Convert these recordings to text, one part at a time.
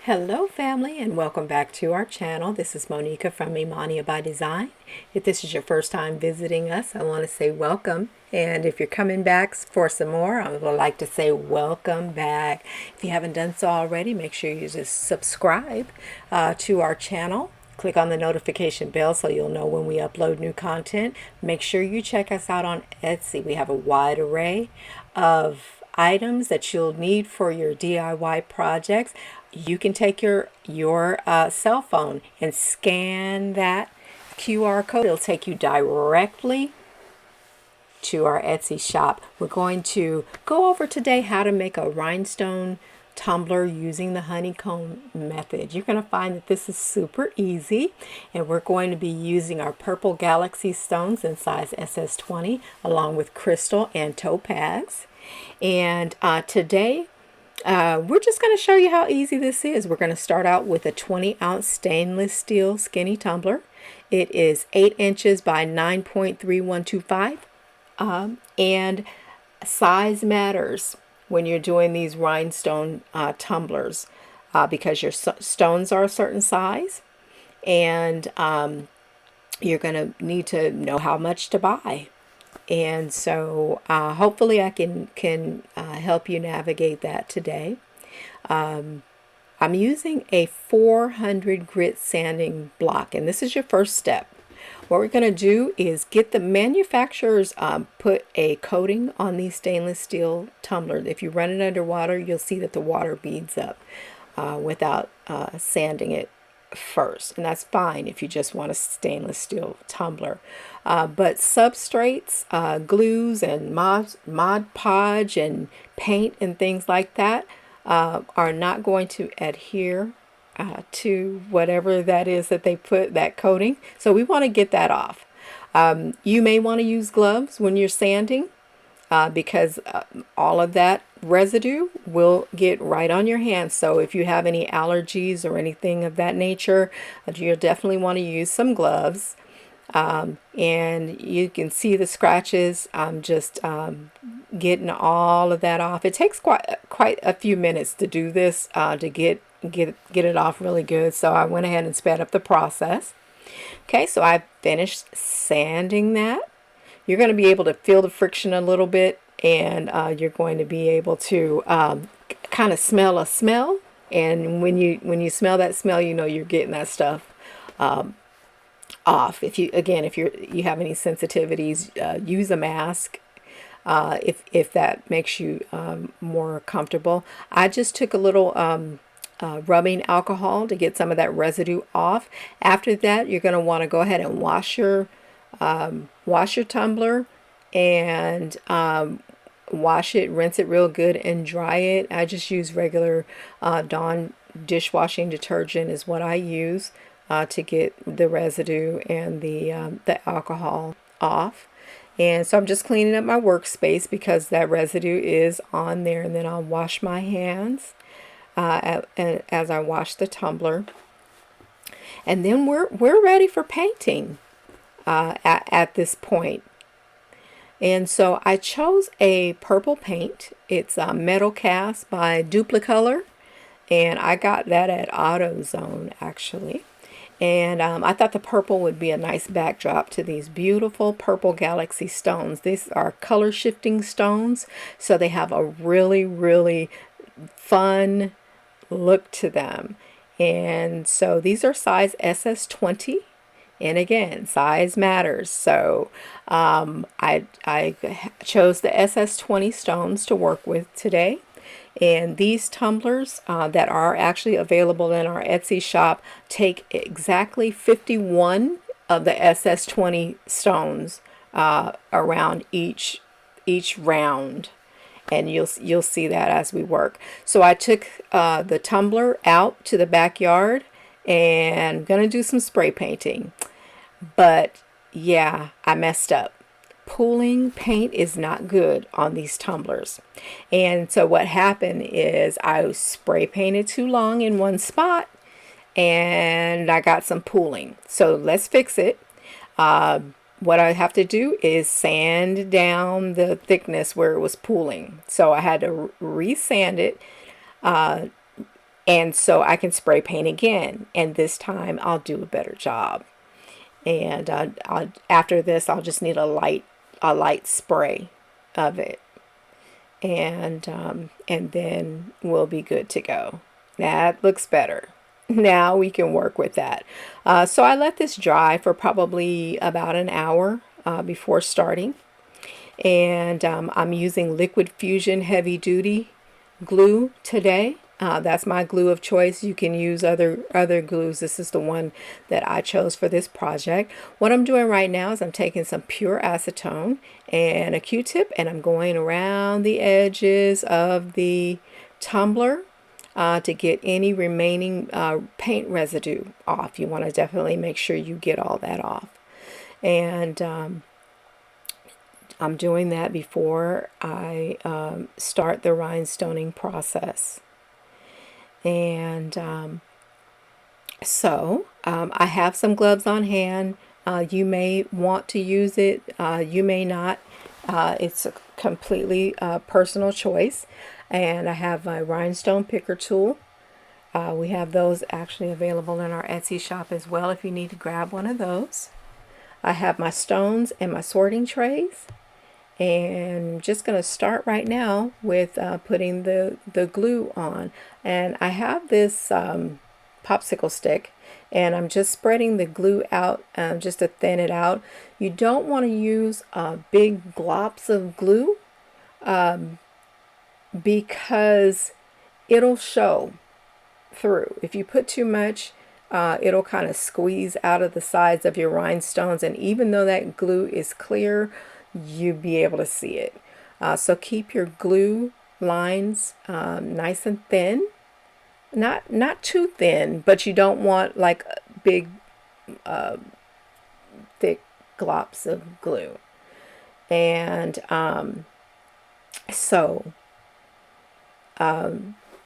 Hello family, and welcome back to our channel. This is Monica from Imania by Design. If this is your first time visiting us, I want to say welcome. And if you're coming back for some more, I would like to say welcome back. If you haven't done so already, make sure you just subscribe to our channel. Click on the notification bell so you'll know when we upload new content. Make sure you check us out on Etsy. We have a wide array of items that you'll need for your DIY projects. You can take your cell phone and scan that QR code. It'll take you directly to our Etsy shop. We're going to go over today how to make a rhinestone tumbler using the honeycomb method. You're going to find that this is super easy, and we're going to be using our purple galaxy stones in size SS20 along with crystal and topaz. And today we're just going to show you how easy this is. We're going to start out with a 20-ounce stainless steel skinny tumbler. It is 8 inches by 9.3125, and size matters when you're doing these rhinestone tumblers because your stones are a certain size, and you're going to need to know how much to buy. And so hopefully I can help you navigate that today. I'm using a 400 grit sanding block, and this is your first step. What we're going to do is get the manufacturers put a coating on these stainless steel tumblers. If you run it under water, you'll see that the water beads up without sanding it first, and that's fine if you just want a stainless steel tumbler. But substrates, glues, and Mod Podge and paint and things like that are not going to adhere to whatever that is that they put that coating. So we want to get that off. You may want to use gloves when you're sanding because all of that residue will get right on your hands. So if you have any allergies or anything of that nature, you'll definitely want to use some gloves. And you can see the scratches. I'm just getting all of that off. It takes quite a few minutes to do this to get it off really good. So I went ahead and sped up the process. Okay, so I finished sanding that. You're going to be able to feel the friction a little bit, and you're going to be able to kind of smell a smell. And when you smell that smell, you know you're getting that stuff off. If you have any sensitivities, use a mask if that makes you more comfortable. I just took a little rubbing alcohol to get some of that residue off. After that, you're going to want to go ahead and wash your tumbler and wash it, rinse it real good, and dry it. I just use regular Dawn dishwashing detergent is what I use to get the residue and the alcohol off. And so I'm just cleaning up my workspace because that residue is on there, and then I'll wash my hands as I wash the tumbler. And then we're ready for painting at this point. And so I chose a purple paint. It's a Metal Cast by Duplicolor, and I got that at AutoZone actually. And I thought the purple would be a nice backdrop to these beautiful purple galaxy stones. These are color shifting stones, so they have a really, really fun look to them. And so these are size SS20. And again, size matters. So I chose the SS20 stones to work with today. And these tumblers that are actually available in our Etsy shop take exactly 51 of the SS20 stones around each round. And you'll see that as we work. So I took the tumbler out to the backyard, and I'm going to do some spray painting. But yeah, I messed up. Pooling paint is not good on these tumblers. And so what happened is I spray painted too long in one spot, and I got some pooling. So let's fix it. What I have to do is sand down the thickness where it was pooling. So I had to re-sand it And so I can spray paint again, and this time I'll do a better job. And after this, I'll just need a light spray of it, and then we'll be good to go. That looks better. Now we can work with that. So I let this dry for probably about an hour before starting. And I'm using Liquid Fusion Heavy Duty glue today. That's my glue of choice. You can use other glues. This is the one that I chose for this project. What I'm doing right now is I'm taking some pure acetone and a Q-tip, and I'm going around the edges of the tumbler to get any remaining paint residue off. You want to definitely make sure you get all that off. And I'm doing that before I start the rhinestoning process. And I have some gloves on hand. You may want to use it, you may not. It's a completely personal choice. And I have my rhinestone picker tool. We have those actually available in our Etsy shop as well if you need to grab one of those. I have my stones and my sorting trays. And I'm just going to start right now with putting the glue on. And I have this popsicle stick, and I'm just spreading the glue out just to thin it out. You don't want to use big globs of glue because it'll show through. If you put too much, it'll kind of squeeze out of the sides of your rhinestones, and even though that glue is clear, you'll be able to see it. So keep your glue lines nice and thin, not too thin, but you don't want like big thick globs of glue. And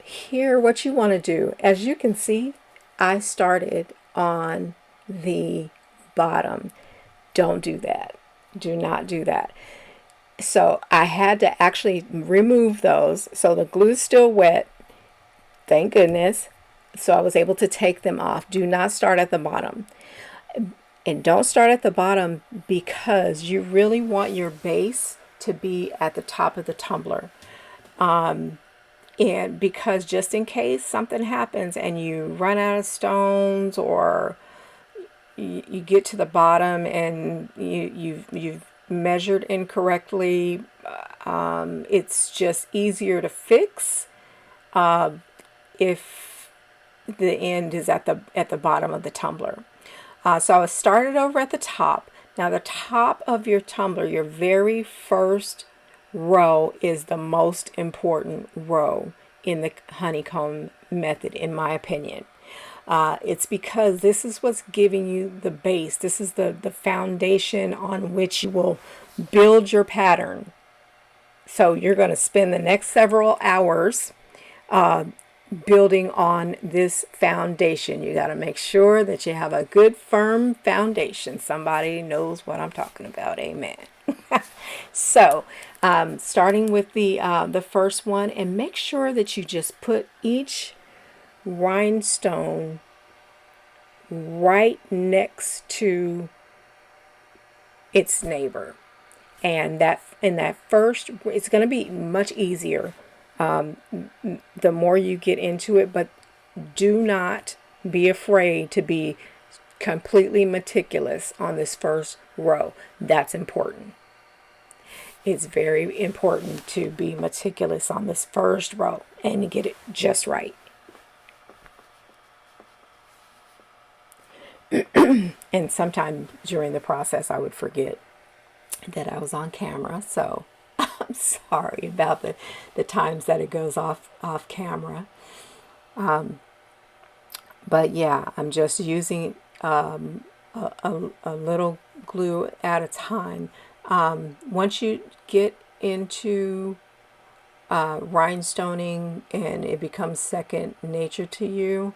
here what you want to do, as you can see, I started on the bottom. Don't do that. Do not do that. So I had to actually remove those. So the glue is still wet, thank goodness. So I was able to take them off. Do not start at the bottom. And don't start at the bottom because you really want your base to be at the top of the tumbler. And because just in case something happens and you run out of stones, or you get to the bottom and you've measured incorrectly, it's just easier to fix if the end is at the bottom of the tumbler. So I started over at the top. Now the top of your tumbler, your very first row, is the most important row in the honeycomb method, in my opinion. It's because this is what's giving you the base. This is the foundation on which you will build your pattern. So you're going to spend the next several hours building on this foundation. You got to make sure that you have a good firm foundation. Somebody knows what I'm talking about. Amen. So starting with the first one, and make sure that you just put each rhinestone right next to its neighbor, and that in that first, it's going to be much easier the more you get into it, but do not be afraid to be completely meticulous on this first row. That's important. It's very important to be meticulous on this first row and get it just right. And sometime during the process I would forget that I was on camera, so I'm sorry about the times that it goes off camera. But yeah, I'm just using a little glue at a time. Once you get into rhinestoning and it becomes second nature to you,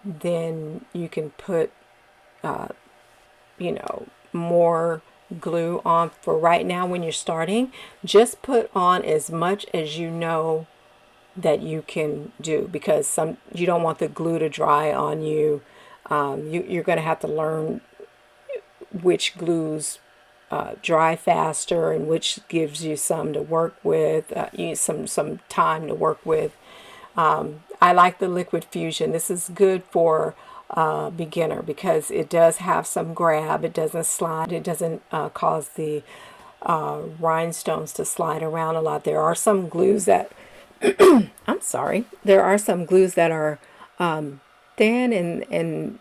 then you can put more glue on. For right now, when you're starting, just put on as much as you know that you can do, because you don't want the glue to dry on you. You're going to have to learn which glues dry faster and which gives you some to work with, some time to work with. I like the liquid fusion. This is good for beginner because it does have some grab. It doesn't slide. It doesn't cause the rhinestones to slide around a lot. There are some glues that I'm sorry. There are some glues that are thin and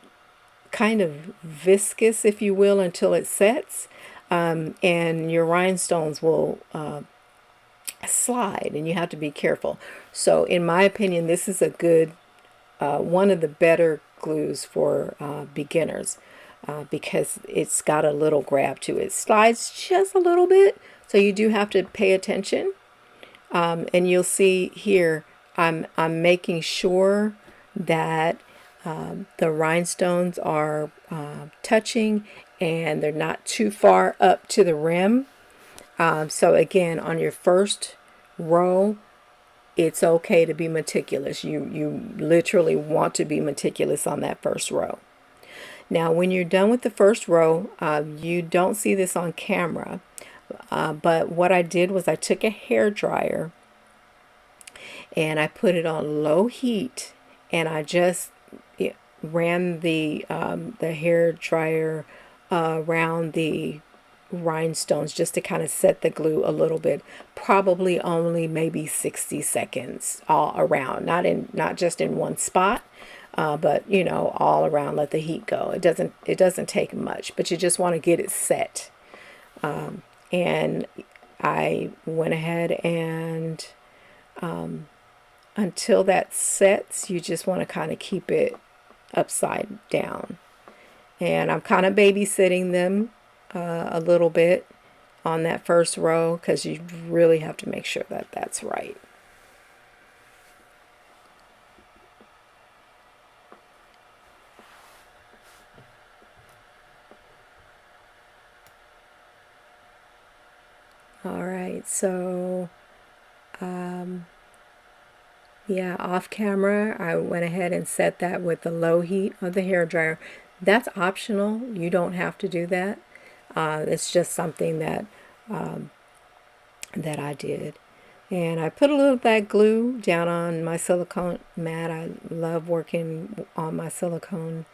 kind of viscous, if you will, until it sets, and your rhinestones will slide, and you have to be careful. So in my opinion, this is a good one of the better glues for beginners, because it's got a little grab to it. It slides just a little bit, so you do have to pay attention. And you'll see here I'm making sure that the rhinestones are touching and they're not too far up to the rim. So again, on your first row, it's okay to be meticulous. You literally want to be meticulous on that first row. Now, when you're done with the first row, you don't see this on camera, but what I did was I took a hair dryer and I put it on low heat, and I just ran the hair dryer around the rhinestones just to kind of set the glue a little bit, probably only maybe 60 seconds all around, not just in one spot, but you know, all around. Let the heat go. It doesn't take much, but you just want to get it set. And I went ahead and until that sets, you just want to kind of keep it upside down. And I'm kind of babysitting them a little bit on that first row, because you really have to make sure that that's right. All right, so yeah, off camera, I went ahead and set that with the low heat of the hair dryer. That's optional. You don't have to do that. It's just something that that I did. And I put a little of that glue down on my silicone mat. I love working on my silicone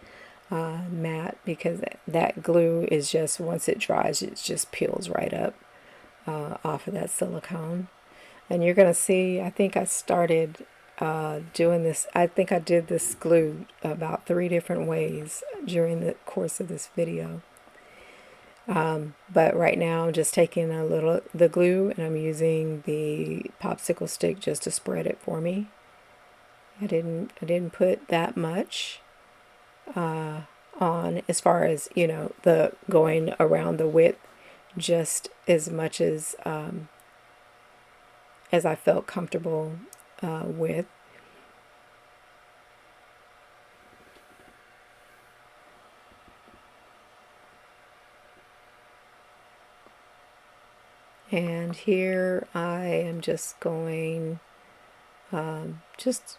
mat because that glue is just, once it dries, it just peels right up off of that silicone. And you're going to see, I think I started doing this. I think I did this glue about 3 different ways during the course of this video. But right now I'm just taking a little the glue and I'm using the popsicle stick just to spread it for me. I didn't put that much on, as far as, you know, the going around the width, just as much as I felt comfortable with. And here I am just going just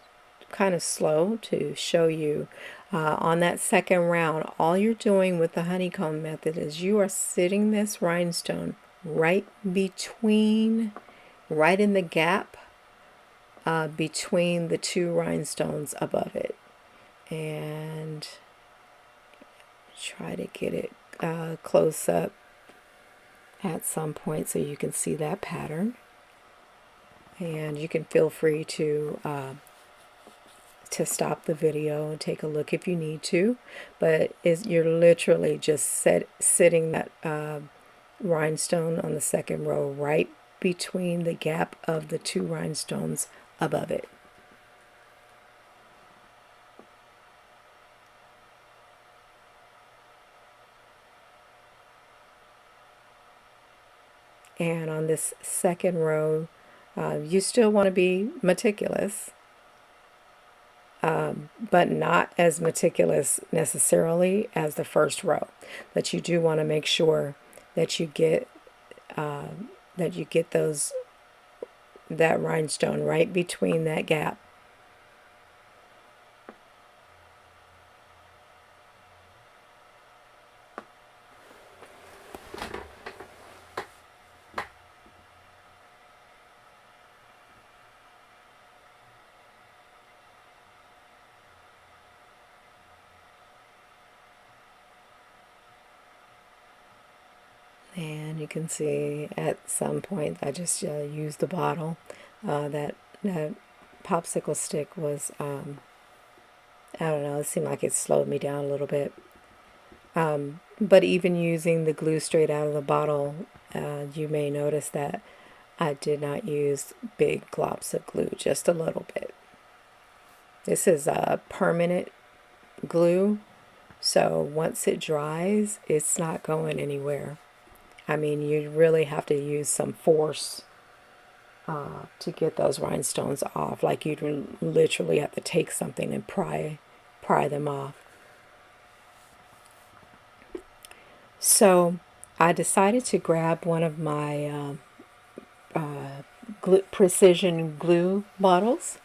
kind of slow to show you. On that second round, all you're doing with the honeycomb method is you are sitting this rhinestone right in the gap between the 2 rhinestones above it, and try to get it close up at some point so you can see that pattern. And you can feel free to stop the video and take a look if you need to, but you're literally just sitting that rhinestone on the second row right between the gap of the 2 rhinestones above it. And on this second row, you still want to be meticulous, but not as meticulous necessarily as the first row. But you do want to make sure that you get those that rhinestone right between that gap. And you can see at some point I just used the bottle. That popsicle stick was, I don't know, it seemed like it slowed me down a little bit. But even using the glue straight out of the bottle, you may notice that I did not use big globs of glue, just a little bit. This is a permanent glue, so once it dries, it's not going anywhere. I mean, you really have to use some force to get those rhinestones off. Like you'd literally have to take something and pry them off. So I decided to grab one of my precision glue bottles.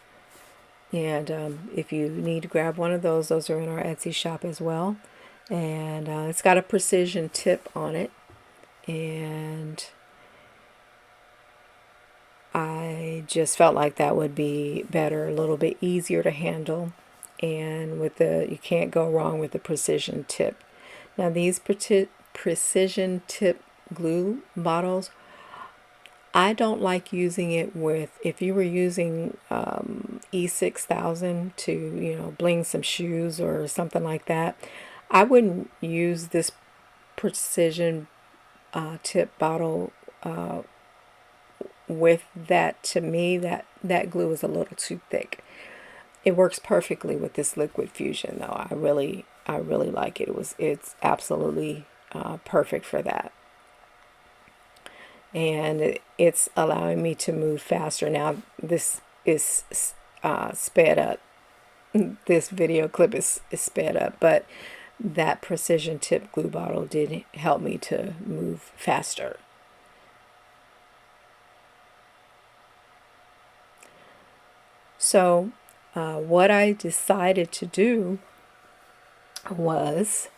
And if you need to grab one of those are in our Etsy shop as well. And it's got a precision tip on it. And I just felt like that would be better, a little bit easier to handle. And with you can't go wrong with the precision tip. Now these precision tip glue bottles, I don't like using it with, if you were using E6000 to, bling some shoes or something like that, I wouldn't use this precision tip bottle with that. To me, that glue is a little too thick. It works perfectly with this liquid fusion though. I really like it. It's absolutely perfect for that. And it's allowing me to move faster. Now this is sped up. This video clip is sped up, but that precision tip glue bottle did help me to move faster. So what I decided to do was,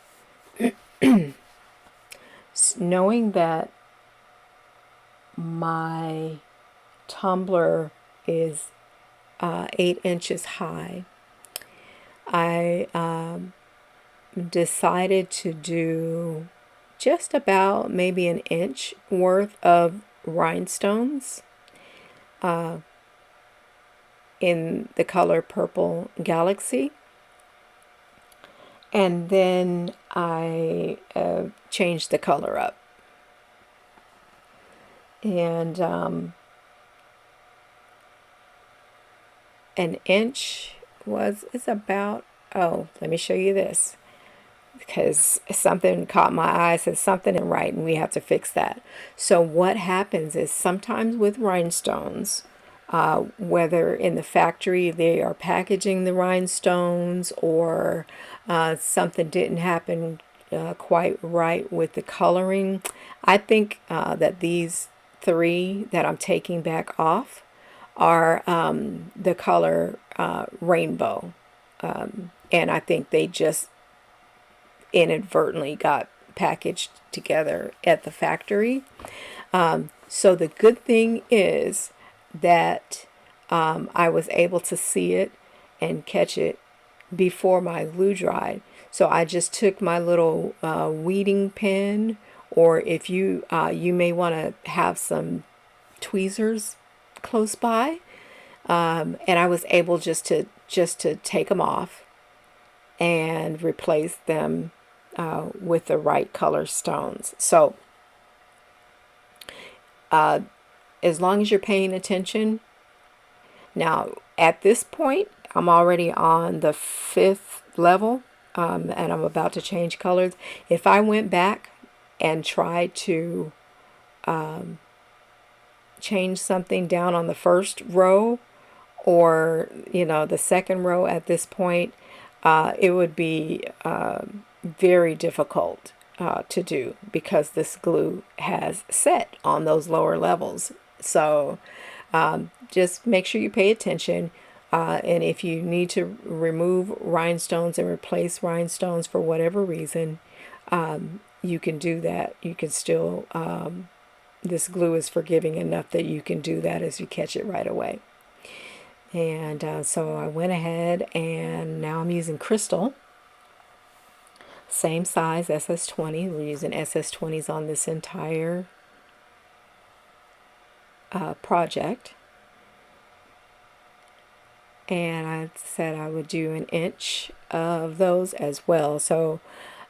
knowing that my tumbler is 8 inches high, I decided to do just about maybe an inch worth of rhinestones in the color Purple Galaxy. And then I changed the color up. And an inch is about, oh, let me show you this, because something caught my eye, says something isn't right and we have to fix that. So what happens is sometimes with rhinestones, whether in the factory they are packaging the rhinestones or something didn't happen quite right with the coloring, I think that these 3 that I'm taking back off are the color rainbow, and I think they just inadvertently got packaged together at the factory. So the good thing is that I was able to see it and catch it before my glue dried. So I just took my little weeding pen, or if you may want to have some tweezers close by, and I was able just to take them off and replace them with the right color stones. So as long as you're paying attention. Now at this point I'm already on the 5th level, and I'm about to change colors. If I went back and tried to change something down on the first row, or the second row at this point, it would be very difficult to do, because this glue has set on those lower levels. So just make sure you pay attention. And if you need to remove rhinestones and replace rhinestones for whatever reason, you can do that. You can still, this glue is forgiving enough that you can do that as you catch it right away. And so I went ahead and now I'm using crystal. Same size, SS20. We're using SS20s on this entire project. And I said I would do an inch of those as well. So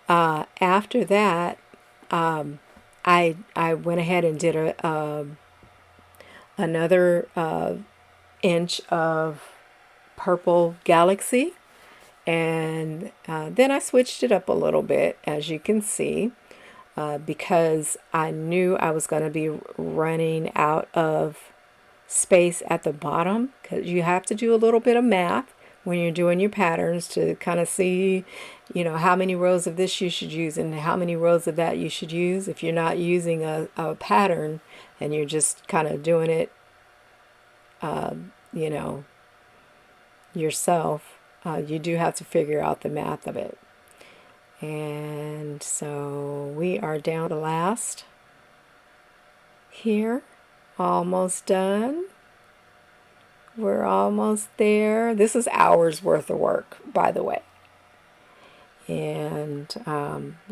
after that, I went ahead and did another inch of purple galaxy, and then I switched it up a little bit, as you can see, because I knew I was going to be running out of space at the bottom, because you have to do a little bit of math when you're doing your patterns to kind of see, you know, how many rows of this you should use and how many rows of that you should use. If you're not using a pattern and you're just kind of doing it, you know, yourself, you do have to figure out the math of it. And so we are down to last here. Almost done. We're almost there. This is hours worth of work, by the way. And,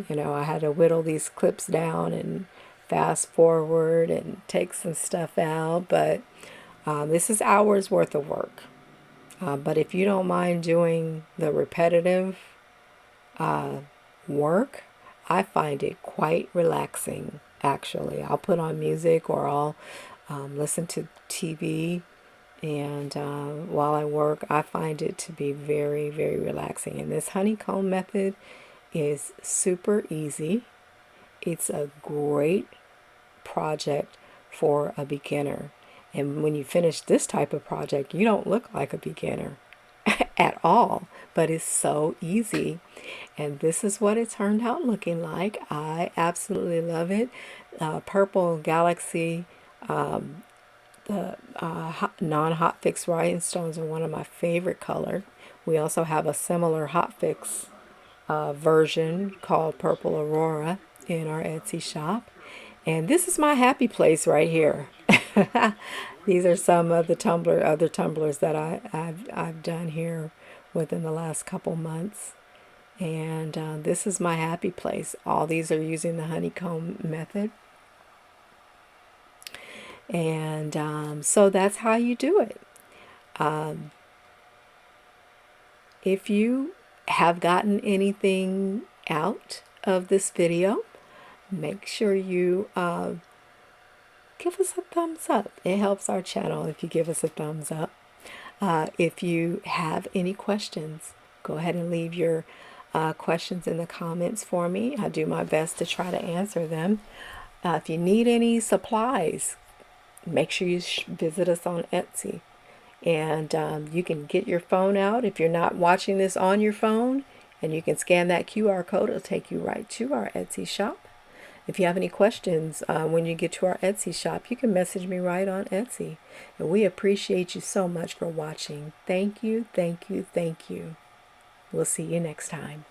you know, I had to whittle these clips down and fast forward and take some stuff out. But this is hours worth of work. But if you don't mind doing the repetitive work, I find it quite relaxing, actually. I'll put on music or I'll listen to TV, and while I work, I find it to be very, very relaxing. And this honeycomb method is super easy. It's a great project for a beginner. And when you finish this type of project, you don't look like a beginner at all, but it's so easy. And this is what it turned out looking like. I absolutely love it. Purple Galaxy, the non-HOTFIX rhinestones are one of my favorite color. We also have a similar HOTFIX version called Purple Aurora in our Etsy shop. And this is my happy place right here. These are some of the other tumblers that I've done here within the last couple months. And this is my happy place. All these are using the honeycomb method. And so that's how you do it. If you have gotten anything out of this video, make sure you give us a thumbs up. It helps our channel if you give us a thumbs up. If you have any questions, go ahead and leave your questions in the comments for me. I do my best to try to answer them. If you need any supplies, make sure you visit us on Etsy. And you can get your phone out if you're not watching this on your phone, and you can scan that QR code. It'll take you right to our Etsy shop. If you have any questions when you get to our Etsy shop, you can message me right on Etsy. And we appreciate you so much for watching. Thank you, thank you, thank you. We'll see you next time.